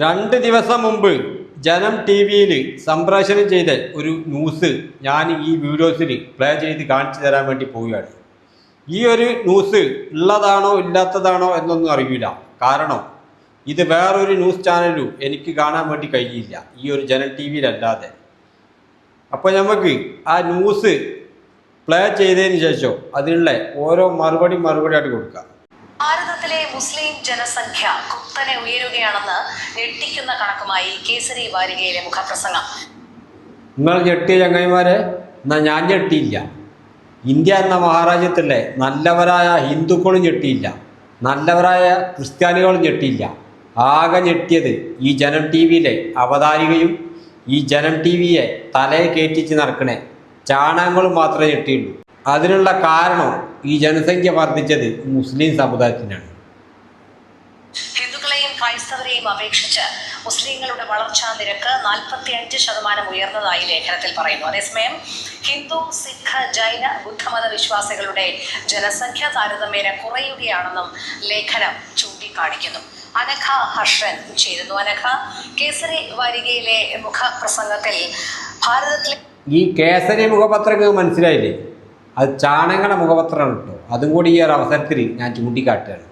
2 ദിവസം മുമ്പ് ജനം ടി വിയിൽ സംപ്രേഷണം ചെയ്ത ഒരു ന്യൂസ് ഞാൻ ഈ വീഡിയോസിൽ പ്ലേ ചെയ്ത് കാണിച്ചു തരാൻ വേണ്ടി പോവുകയാണ്. ഈ ഒരു ന്യൂസ് ഉള്ളതാണോ ഇല്ലാത്തതാണോ എന്നൊന്നും അറിയില്ല. കാരണം ഇത് വേറൊരു ന്യൂസ് ചാനലും എനിക്ക് കാണാൻ വേണ്ടി കഴിയില്ല, ഈ ഒരു ജനം ടി വിയിലല്ലാതെ. അപ്പോൾ നമുക്ക് ആ ന്യൂസ് പ്ലേ ചെയ്തതിന് ശേഷം അതിനുള്ള ഓരോ മറുപടിയായിട്ട് കൊടുക്കാം. ഭാരതത്തിലെ മുസ്ലിം ജനസംഖ്യ കുത്തനെ ഉയരുകയാണെന്ന് ഞെട്ടിക്കുന്ന കണക്കുമായി കേസരി വാരികയിലെ മുഖപ്രസംഗം. നിങ്ങൾ ഞെട്ടിയ ചങ്ങായിമാരെ, എന്നാൽ ഞാൻ ഞെട്ടിയില്ല. ഇന്ത്യ എന്ന മഹാരാജ്യത്തിലെ നല്ലവരായ ഹിന്ദുക്കളും ഞെട്ടിയില്ല, നല്ലവരായ ക്രിസ്ത്യാനികളും ഞെട്ടിയില്ല. ആകെ ഞെട്ടിയത് ഈ ജനം ടി വിയിലെ അവതാരികയും ഈ ജനം ടി വിയെ തലയെ കയറ്റിച്ച് നടക്കണേ ചാണകങ്ങളും മാത്രമേ ഞെട്ടിയുള്ളൂ. അതിനുള്ള കാരണം ഈ ജനസംഖ്യ വർദ്ധിച്ചത് മുസ്ലിം സമുദായത്തിനാണ്. ഹിന്ദുക്കളെയും ക്രൈസ്തവരെയും അപേക്ഷിച്ച് മുസ്ലിങ്ങളുടെ വളർച്ചാ നിരക്ക് 45% ഉയർന്നതായി ലേഖനത്തിൽ പറയുന്നു. അതേസമയം ഹിന്ദു, സിഖ്, ജൈന, ബുദ്ധമത വിശ്വാസികളുടെ ജനസംഖ്യ താരതമ്യേന കുറയുകയാണെന്നും ലേഖനം ചൂണ്ടിക്കാണിക്കുന്നു. അനഘ ഹർഷൻ ചേരുന്നു. അനഘ, കേസരി വാരികയിലെ മുഖപ്രസംഗത്തിൽ ഭാരതത്തിലെ ഈ കേസരി മുഖപത്രങ്ങൾ മനസ്സിലായില്ലേ? അത് ചാണകങ്ങളുടെ മുഖപത്രമാണ് കേട്ടോ. അതും കൂടി ഈ ഒരു അവസരത്തിൽ ഞാൻ ചൂണ്ടിക്കാട്ടുകയാണ്.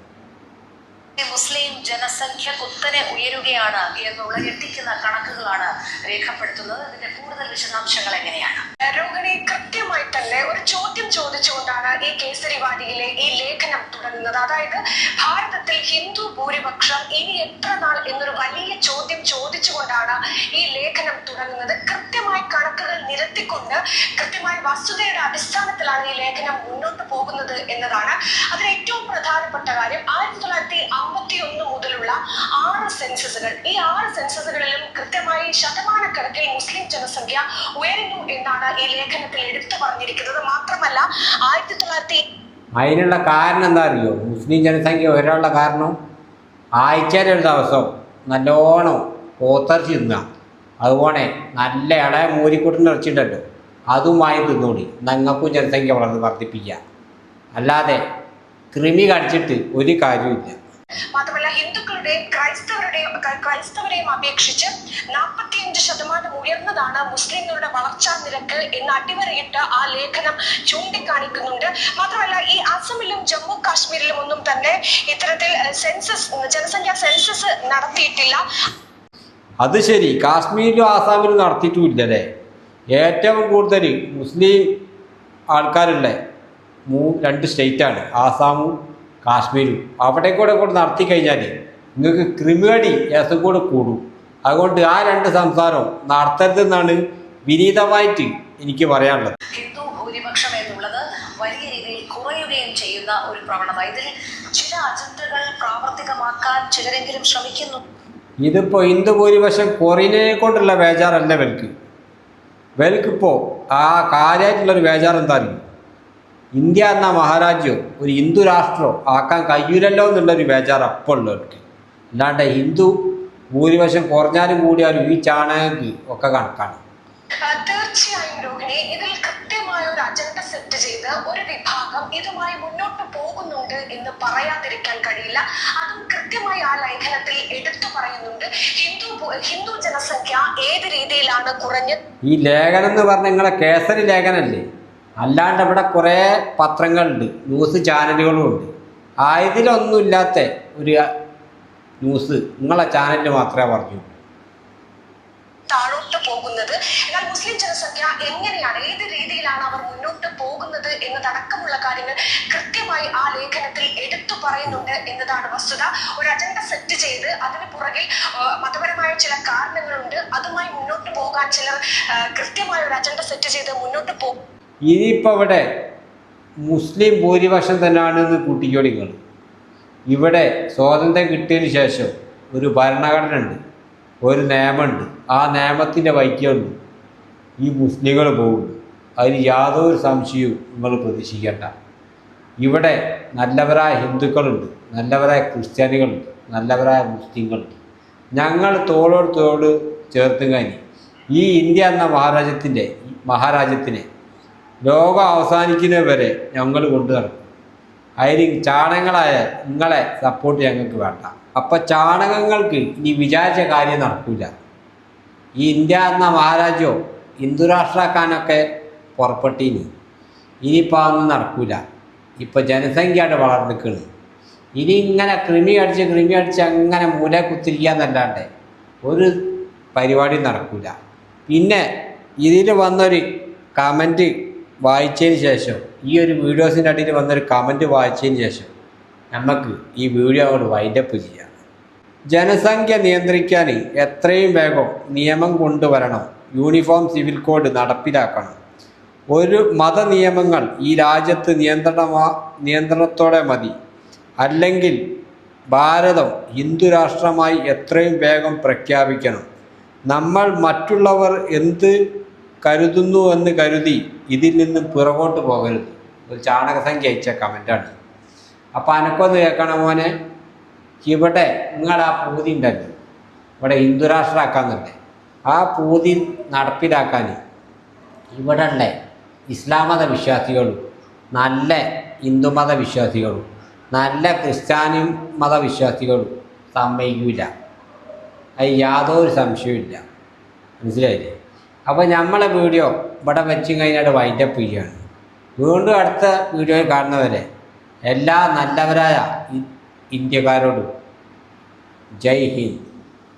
മുസ്ലിം ജനസംഖ്യ കുത്തനെ ഉയരുകയാണ് എന്നുള്ള ഞെട്ടിക്കുന്ന കണക്കുകളാണ് രേഖപ്പെടുത്തുന്നത്. ഇതിന്റെ കൂടുതൽ വിശദാംശങ്ങൾ എങ്ങനെയാണ്? രോഹിണി, കൃത്യമായി തന്നെ ഒരു ചോദ്യം ചോദിച്ചുകൊണ്ടാണ് ഈ കേസരി വാരികയിലെ ഈ ലേഖനം തുടങ്ങുന്നത്. അതായത് ഭാരതത്തിൽ ഹിന്ദു ഭൂരിപക്ഷം ഇനി എത്ര നാൾ എന്നൊരു വലിയ ചോദ്യം ചോദിച്ചുകൊണ്ടാണ് ഈ ലേഖനം തുടങ്ങുന്നത്. കൃത്യമായി കണക്കുകൾ നിരത്തിക്കൊണ്ട് കൃത്യമായി വസ്തുതയുടെ അടിസ്ഥാനത്തിലാണ് ഈ ലേഖനം മുന്നോട്ട് പോകുന്നത് എന്നതാണ്. അതിൽ ഏറ്റവും പ്രധാനപ്പെട്ട കാര്യം 1951 മുതലുള്ള 6 സെൻസസുകൾ. ഈ 6 സെൻസസുകളിലും കൃത്യമായി ശതമാനക്കണക്കിൽ മുസ്ലിം ജനസംഖ്യ ഉയരുന്നു എന്നാണ് ഈ ലേഖനത്തിൽ എടുത്തു പറഞ്ഞിരിക്കുന്നത്. മാത്രമല്ല അതിനുള്ള കാരണം എന്താ അറിയോ? മുസ്ലിം ജനസംഖ്യ ഉയരാനുള്ള കാരണം ആഴ്ചയിൽ ഒരു ദിവസം നല്ലോണം പോത്തിറച്ചി തിന്നുക, അതുപോലെ നല്ല ഇളയ മൂരിക്കൂട്ടിൻ്റെ ഇറച്ചിട്ടുണ്ടല്ലോ, അതുമായി തിന്നോടി ഞങ്ങൾക്കും ജനസംഖ്യ വർദ്ധിപ്പിക്കുക. അല്ലാതെ കൃമി കടിച്ചിട്ട് ഒരു കാര്യമില്ല. മാത്രമല്ല ഹിന്ദുക്കളുടെയും ക്രൈസ്തവരെയും അപേക്ഷിച്ച് 45% ഉയർന്നതാണ് മുസ്ലിങ്ങളുടെ വളർച്ചാ നിരക്ക് എന്ന് അടിവരയിട്ട് ആ ലേഖനം ചൂണ്ടിക്കാണിക്കുന്നുണ്ട്. മാത്രമല്ല ഈ അസമിലും ജമ്മു കാശ്മീരിലും ഒന്നും തന്നെ ഇത്തരത്തിൽ ജനസംഖ്യാ സെൻസസ് നടത്തിയിട്ടില്ല. അത് ശരി, കാശ്മീരിലും ആസാമിലും നടത്തിയിട്ടുമില്ലല്ലേ? ഏറ്റവും കൂടുതൽ മുസ്ലിം ആൾക്കാരുള്ള 2 സ്റ്റേറ്റാണ് ആസാമും കാശ്മീരും. അവിടെ കൂടെ നടത്തി കഴിഞ്ഞാൽ നിങ്ങൾക്ക് ക്രിമിനടി കേസും കൂടെ കൂടും. അതുകൊണ്ട് ആ 2 സംസ്ഥാനവും നടത്തരുതെന്നാണ് വിനീതമായിട്ട് എനിക്ക് പറയാനുള്ളത്. ഹിന്ദു ഭൂരിപക്ഷം എന്നുള്ളത് വലിയ രീതിയിൽ കുറയുകയും ചെയ്യുന്ന ഒരു പ്രവണത. ഇതിൽ ചില അജണ്ടകൾ പ്രാവർത്തികമാക്കാൻ ചിലരെങ്കിലും ശ്രമിക്കുന്നു. ഇതിപ്പോൾ ഹിന്ദു ഭൂരിപക്ഷം കുറയിനെ കൊണ്ടുള്ള ബേജാറല്ല വെൽക്കിപ്പോൾ ആ കാര്യമായിട്ടുള്ളൊരു ബേജാർ എന്താ അറിയും? ഇന്ത്യ എന്ന മഹാരാജ്യം ഒരു ഹിന്ദു രാഷ്ട്രം ആക്കാൻ കഴിയില്ലല്ലോ എന്നുള്ളൊരു ബേജാർ അപ്പോൾ ഉള്ളവർക്ക്. അല്ലാണ്ട് ഹിന്ദു ഭൂരിപക്ഷം കുറഞ്ഞാലും കൂടിയാലും ഈ ചാണകക്ക് ഒക്കെ കണക്കാണ്. തീർച്ചയായും രോഹിണി, ഇതിൽ കൃത്യമായ ഒരു അജണ്ട സെറ്റ് ചെയ്ത് ഒരു വിഭാഗം ഇതുമായി മുന്നോട്ട് പോകുന്നുണ്ട് എന്ന് പറയാതിരിക്കാൻ കഴിയില്ല. അതും കൃത്യമായി ആ ലേഖനത്തിൽ എടുത്തു പറയുന്നുണ്ട്. ഹിന്ദു ജനസംഖ്യ ഏത് രീതിയിലാണ് കുറഞ്ഞത്. ഈ ലേഖനം എന്ന് പറഞ്ഞാൽ നിങ്ങളെ കേസരി ലേഖനല്ലേ? അല്ലാണ്ട് ഇവിടെ കുറേ പത്രങ്ങളുണ്ട്, ന്യൂസ് ചാനലുകളും ഉണ്ട്. ഇതിലൊന്നുമില്ലാത്ത ഒരു ന്യൂസ് നിങ്ങളെ ചാനലിൽ മാത്രമേ പറഞ്ഞു. താഴോട്ട് പോകുന്നത്. എന്നാൽ മുസ്ലിം ജനസംഖ്യ എങ്ങനെയാണ്, ഏത് രീതിയിലാണ് അവർ മുന്നോട്ട് പോകുന്നത് എന്നതടക്കമുള്ള കാര്യങ്ങൾ കൃത്യമായി ആ ലേഖനത്തിൽ എടുത്തു പറയുന്നുണ്ട് എന്നതാണ് വസ്തുത. ഒരു അജണ്ട സെറ്റ് ചെയ്ത് അതിന് പുറകിൽ മതപരമായ ചില കാരണങ്ങളുണ്ട്, അതുമായി മുന്നോട്ട് പോകാൻ ചിലർ കൃത്യമായ ഒരു അജണ്ട സെറ്റ് ചെയ്ത് മുന്നോട്ട് പോകും. ഇനിയിപ്പോൾ ഇവിടെ മുസ്ലിം ഭൂരിപക്ഷം തന്നെയാണെന്ന് കൂട്ടിക്കോളി നിങ്ങൾ. ഇവിടെ സ്വാതന്ത്ര്യം കിട്ടിയതിന് ശേഷം ഒരു ഭരണഘടന ഉണ്ട്, ഒരു നിയമമുണ്ട്. ആ നിയമത്തിൻ്റെ വൈക്കുണ്ട് ഈ മുസ്ലിങ്ങൾ പോകുന്നു. അതിന് യാതൊരു സംശയവും നിങ്ങൾ പ്രതീക്ഷിക്കേണ്ട. ഇവിടെ നല്ലവരായ ഹിന്ദുക്കളുണ്ട്, നല്ലവരായ ക്രിസ്ത്യാനികളുണ്ട്, നല്ലവരായ മുസ്ലിങ്ങളുണ്ട്. ഞങ്ങൾ തോളോട് തോട് ചേർത്തും കഴിഞ്ഞ് ഈ ഇന്ത്യ എന്ന മഹാരാജ്യത്തിനെ ലോകം അവസാനിക്കുന്നത് വരെ ഞങ്ങൾ കൊണ്ടു നടക്കും. അതിൽ ചാണകങ്ങളായ നിങ്ങളെ സപ്പോർട്ട് ഞങ്ങൾക്ക് വേണ്ട. അപ്പം ചാണകങ്ങൾക്ക് ഇനി വിചാരിച്ച കാര്യം നടക്കില്ല. ഈ ഇന്ത്യ എന്ന മഹാരാജ്യം ഹിന്ദുരാഷ്ട്രമാക്കാനൊക്കെ പുറപ്പെട്ടിനി. ഇനിയിപ്പോൾ അതൊന്നും നടക്കില്ല. ഇപ്പോൾ ജനസംഖ്യയായിട്ട് വളർന്നിക്കണ്. ഇനി ഇങ്ങനെ കൃമി അടിച്ച് അങ്ങനെ മൂല കുത്തിരിക്കാന്നല്ലാണ്ട് ഒരു പരിപാടി നടക്കില്ല. പിന്നെ ഇതിൽ വന്നൊരു കമൻറ്റ് വായിച്ചതിന് ശേഷം, ഈ ഒരു വീഡിയോസിൻ്റെ അടിയിൽ വന്നൊരു കമൻറ്റ് വായിച്ചതിന് ശേഷം നമുക്ക് ഈ വീഡിയോ അങ്ങോട്ട് വൈൻഡപ്പ് ചെയ്യാം. ജനസംഖ്യ നിയന്ത്രിക്കാൻ എത്രയും വേഗം നിയമം കൊണ്ടുവരണം. യൂണിഫോം സിവിൽ കോഡ് നടപ്പിലാക്കണം. ഒരു മതനിയമങ്ങൾ ഈ രാജ്യത്ത് നിയന്ത്രണത്തോടെ മതി. അല്ലെങ്കിൽ ഭാരതം ഹിന്ദു രാഷ്ട്രമായി എത്രയും വേഗം പ്രഖ്യാപിക്കണം. നമ്മൾ മറ്റുള്ളവർ എന്ത് കരുതുന്നു എന്ന് കരുതി ഇതിൽ നിന്ന് പിറകോട്ട് പോകരുത്. ഒരു ചാണകസംഖ്യ അയച്ച കമൻറ്റാണ്. അപ്പോൾ അനക്കൊന്ന് കേൾക്കണം മോനെ. ഇവിടെ നിങ്ങളാ പൂതി ഉണ്ടല്ലോ, ഇവിടെ ഹിന്ദു രാഷ്ട്രമാക്കാന്നുണ്ട്. ആ പൂതി നടപ്പിലാക്കാൻ ഇവിടെ ഉള്ള ഇസ്ലാം മത വിശ്വാസികളും നല്ല ഹിന്ദുമത വിശ്വാസികളും നല്ല ക്രിസ്ത്യാനി മതവിശ്വാസികളും സമ്മതിക്കില്ല. അത് യാതൊരു സംശയമില്ല. മനസ്സിലായില്ലേ? അപ്പോൾ നമ്മളെ വീഡിയോ ഇവിടെ വെച്ച് കഴിഞ്ഞാൽ വൈൻഡപ്പ് ചെയ്യുകയാണ്. വീണ്ടും അടുത്ത വീഡിയോയിൽ കാണുന്നവരെ എല്ലാ നല്ലവരായ ഇന്ത്യക്കാരോടും ജയ് ഹിന്ദ്.